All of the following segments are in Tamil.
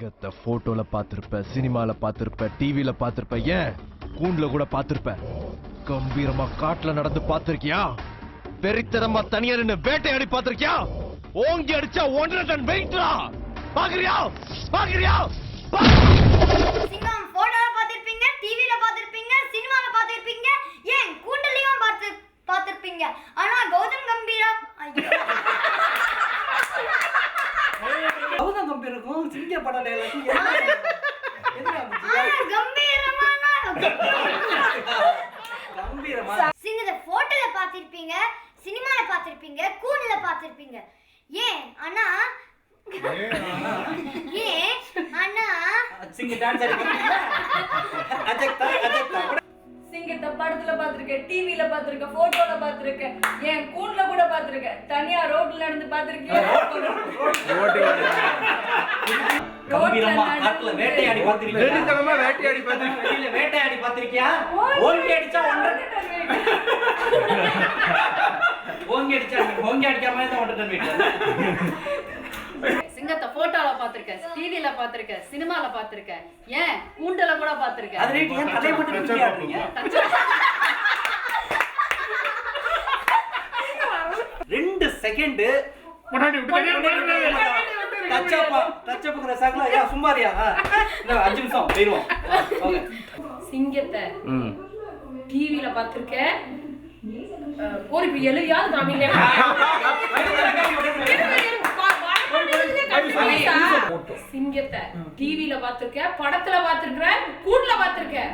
சிங்கத்தை போட்டோல பாத்திருப்ப, சினிமால பாத்திருப்ப, டிவில பாத்திருப்ப, ஏன் கூண்டுல கூட பாத்திருப்ப. கம்பீரமா காட்டுல நடந்து பாத்திருக்கியா? வெறித்தனமா தனியா நின்னு வேட்டையாடி பாத்திருக்கியா? ஓங்கி அடிச்சா 1.5 டன் வெயிட்ரா. பாக்குறியா? பாக்குறியா? சிங்கம் போட்டோல பாத்திருப்பீங்க, டிவில பாத்திருப்பீங்க, சினிமால பாத்திருப்பீங்க, ஏன் கூண்டுலயும் பாத்திருப்பீங்க. ஆனா கௌதம் கம்பீரா கௌதம் கம்பீருக்கும் சிங்க படம் சிங்கத்தை போட்டோல பாத்திருப்பீங்க, சினிமால பாத்திருப்பீங்க, கூண்டுல பாத்திருப்பீங்க, ஏன் ஆனா சிங்கத்தை படத்துல பாத்திருக்கேன், டிவில பாத்திருக்கேன், போட்டோல பாத்திருக்கேன், ஏன் கூண்டுல கூட பாத்திருக்கேன், தனியா ரோட்ல நடந்து பாத்திருக்கேன், வேட்டையாடி பாத்திருக்கியா? ஓங்கி அடிச்சா ஓங்கி அடிக்காம சிங்கத்தை போட்டோல பாத்திருக்கேன், டிவில பாத்திருக்கேன், சினிமால பாத்திருக்கேன், ஏன் கூண்டுல கூட பாத்திருக்கேன். 2 செகண்ட் சும்மாரியா 5 நிமிஷம் போயிருவோம். சிங்கத்தை டிவில பாத்திருக்கேன், ஒரு எழுதியாவது காமிங்க. சிங்கத்தை டிவில பாத்திருக்கேன், படத்துல பாத்திருக்கேன், கூண்டுல பாத்திருக்கேன்,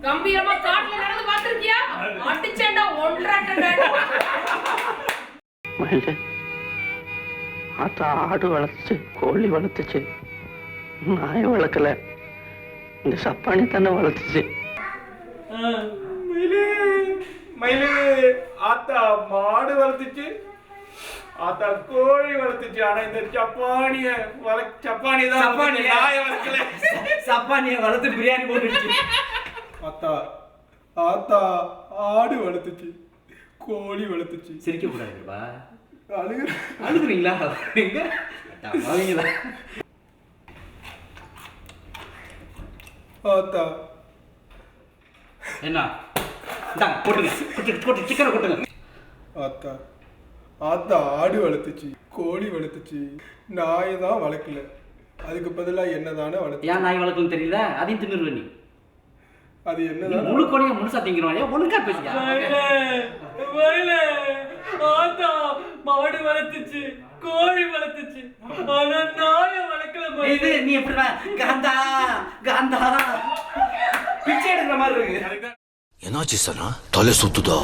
கம்பீரமா காட்டுல நடந்து பாத்திருக்கியா? அடிச்சேன்டா 1.5 டன். ஆத்தா ஆடு வளர்த்துச்சு, கோழி வளர்த்துச்சு, நாய் வளர்க்கல, இந்த சப்பானி தானே வளர்த்துச்சு. மயிலே ஆத்தா மாடு வளர்த்துச்சு, ஆத்தா கோழி வளர்த்துச்சு, ஆனா இந்த சப்பானிய வளர்த்து பிரியாணி போட்டுச்சு. ஆத்தா ஆத்தா ஆடு வளர்த்துச்சு, கோழி வளர்த்துச்சு. சிரிக்க கூடாதுப்பா. அழுகுறீங்களா? ஆத்தா என்ன போட்டுங்க, சிக்கனை போட்டுங்க. ஆத்தா ஆத்தா ஆடு வளர்த்துச்சு, கோழி வளர்த்துச்சு, நாயை தான் வளர்க்கல, அதுக்கு பதிலா என்னதானே வளர்த்து. ஏன் நாய் வளர்க்கணும் தெரியல, அதையும் தின்னுருவ நீ. அது என்னதான் முழு கோழியை முழுசா திங்கிறோம். ஒழுங்கா பேசியா? ஆத்தா மாடு வளர்த்துச்சு, கோழி வளர்த்துச்சு, ஆனா நாய வளர்க்கல. இது நீ எப்படிடா காந்தா காந்தா பிச்சை எடுக்கிற மாதிரி இருக்கு. என்னாச்சு சனா? தலை சுத்துதா?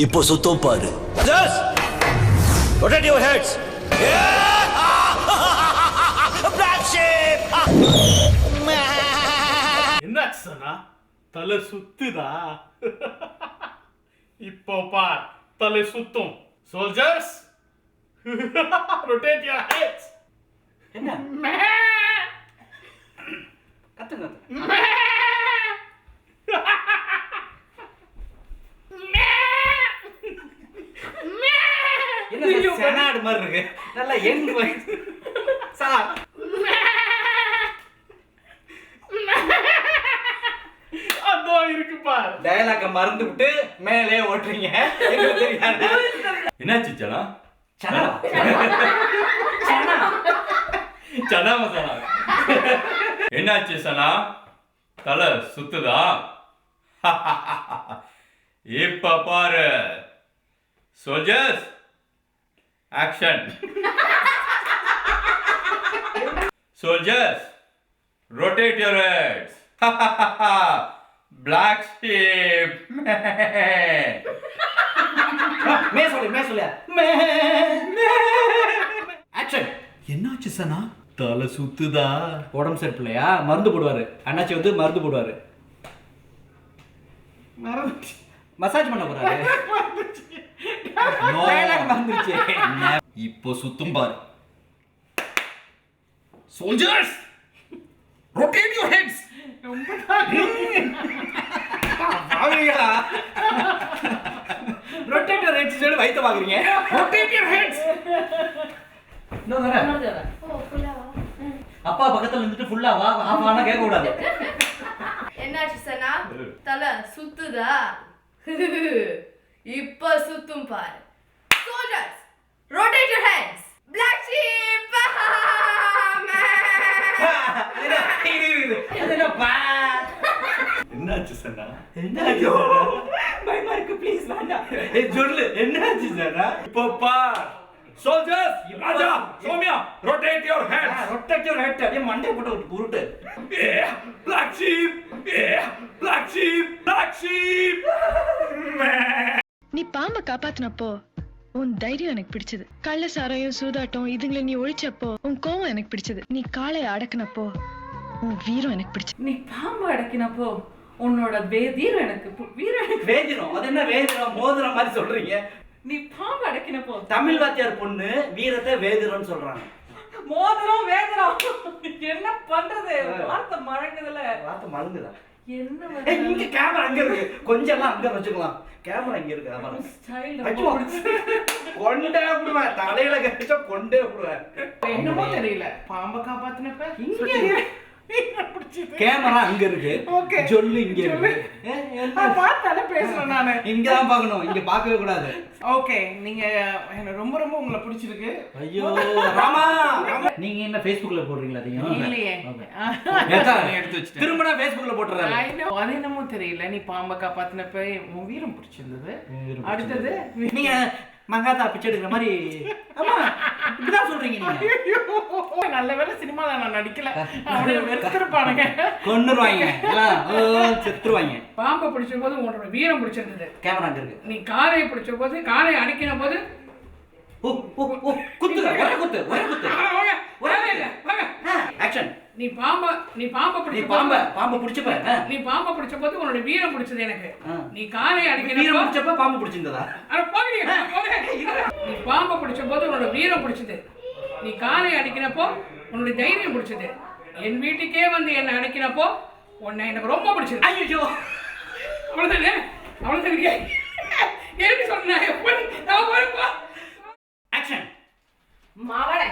இப்போ சுத்தம் பாரு. Rotate your heads. Black sheep. என்னாச்சு சனா? தலை சுத்துதா? இப்போ பார், தலை சுத்தும். Soldiers, rotate your heads. என்ன கத்துங்க என்ன செனாடு மாதிரி இருக்கு. நல்லா எங்க சார் அதோ இருக்கு பார். டயலாக மறந்து விட்டு மேலே ஓட்டுறீங்க. என்னாச்சு சனா? சனா சனா மசாலா. என்னாச்சு சனா? தலை சுத்துதா? இப்ப பாரு. Soldiers, action. Soldiers, rotate your heads. Black sheep. மே சொல்லு ஆக்ஷன். என்னாச்சு சனா? தலை சுத்துதா? உடம்பு சரிப்பில்லையா? மருந்து போடுவாரு. அண்ணாச்சி வந்து மருந்து போடுவாரு. மசாஜ் பண்ண போறாரு. மறந்துருச்சு. இப்போ சுத்தும் பாரு. Soldiers, rotate your heads. Rotate your heads சொல்லி வைத்த பாக்குறீங்க. Rotate your heads. இன்னும் தரேன். இன்னொரு தடவை. ஓ ஃபுல்லாவா? அப்பா பக்கத்துல இருந்துட்டு ஃபுல்லா வா ஆஃப் ஆனா கேட்க கூடாது. என்னாச்சு சனா? தலை சுத்துதா? இப்ப சுத்தும் பாரு. Soldiers, rotate your hands. Black sheep. என்னாச்சு சனா? என்னாச்சு? பயமா இருக்கு ப்ளீஸ் வேண்டாம். சொல்லு என்னாச்சு சனா? இப்போ பார் soldiers Raja Somiya rotate your hands. Rotate your head. அப்படியே மண்டை போட்டு உருட்டு. Yeah, black sheep. Yeah, black sheep. Black sheep. நீ பாம்பை காப்பாத்தினப்போ உன் தைரியம் எனக்கு பிடிச்சது. கள்ள சாராயம் சூதாட்டம் இதுங்களை நீ ஒழிச்சப்போ உன் கோவம் எனக்கு பிடிச்சது. நீ காளைய அடக்குனப்போ உன் வீரம் எனக்கு பிடிச்சது. நீ பாம்பு அடக்கினப்போ உன்னோட வீரம் எனக்கு வீரம் எனக்கு. வேதிரம். அது என்ன வேதிரம்? மோதிரம் மாதிரி சொல்றீங்க. நீ பாம்பு அடக்கினப்போ தமிழ் வாத்தியார் பொண்ணு வீரத்தை வேதிரம்னு சொல்றாங்க. மோதிரம் வேதிரம். என்ன பண்றது? வார்த்தை மழங்குதுல. வார்த்தை மழுங்குதா? என்ன ஏய், இங்க கேமரா அங்க இருக்கு. கொஞ்சம் எல்லாம் அங்க வச்சுக்கலாம். கேமரா இங்க இருக்கு. அப்புறம் ஸ்டைல் ஐயோ, கொண்டே விடுவேன். தலையில கடிச்சா கொண்டே விடுவேன். என்னமோ தெரியல பாம்பை காப்பாத்தினப்ப இங்க கேமரா அங்க இருக்கு. Okay. சொல்லு இங்க இருக்கு. பார்த்தாலே பேசுறேன் நானு. இங்கதான் பார்க்கணும். இங்க பார்க்கவே கூடாது. ஓகே நீங்க எனக்கு ரொம்ப ரொம்ப உங்களை பிடிச்சிருக்கு. ஐயோ ராமா, நீங்க என்ன Facebookல போடுறீங்களா நீங்க? இல்லையே. எடுத்து வச்சிட்டேன். திரும்ப நான் Facebookல போட்டுறேன். I know. அது என்னமோ தெரியல நீ பாம்பை காப்பாத்தினப்ப உன் வீரம் பிடிச்சிருந்தது. அடுத்தது நீங்க மங்காத்தா பிச்சை எடுக்கிற மாதிரி ஆமா இப்படிதான் சொல்றீங்க நீங்க. நல்ல வேளை சினிமால நான் நடிக்கல. அவனை வெறுத்திருப்பானுங்க. கொன்னுருவாங்க எல்லாம். செத்துருவாங்க. பாம்பை பிடிச்ச போது உன்னோட வீரம் பிடிச்சிருந்தது. கேமரா அங்க இருக்கு. நீ காளையை பிடிச்ச போது காளையை அடிக்கின போது ஓ ஓ ஓ குத்துங்க. ஒரே குத்து ஒரே குத்து. ஆக்ஷன். நீ பாம்பை நீ பிடிச்ச பாம்பை பிடிச்சப்ப நீ பாம்பை பிடிச்ச போது உன்னோட வீரம் பிடிச்சது எனக்கு. ஆ. நீ காளையை அடிக்கிற வீரம் பிடிச்சப்ப பாம்பு பிடிச்சிருந்ததா? அட போகிறீங்க நீ பாம்பை பிடிச்ச போது உன்னோட வீரம் பிடிச்சது. நீ காளையை அடிக்கிறப்போ உன்னோட தைரியம் பிடிச்சது. என் வீட்டுக்கே வந்து என்னை அடிக்கிறப்போ உன்னை எனக்கு ரொம்ப பிடிச்சது. ஐயோ அவ்வளவுதானே அவ்வளவுதானே எனக்கு சொன்னேன். ஆக்ஷன். மவனே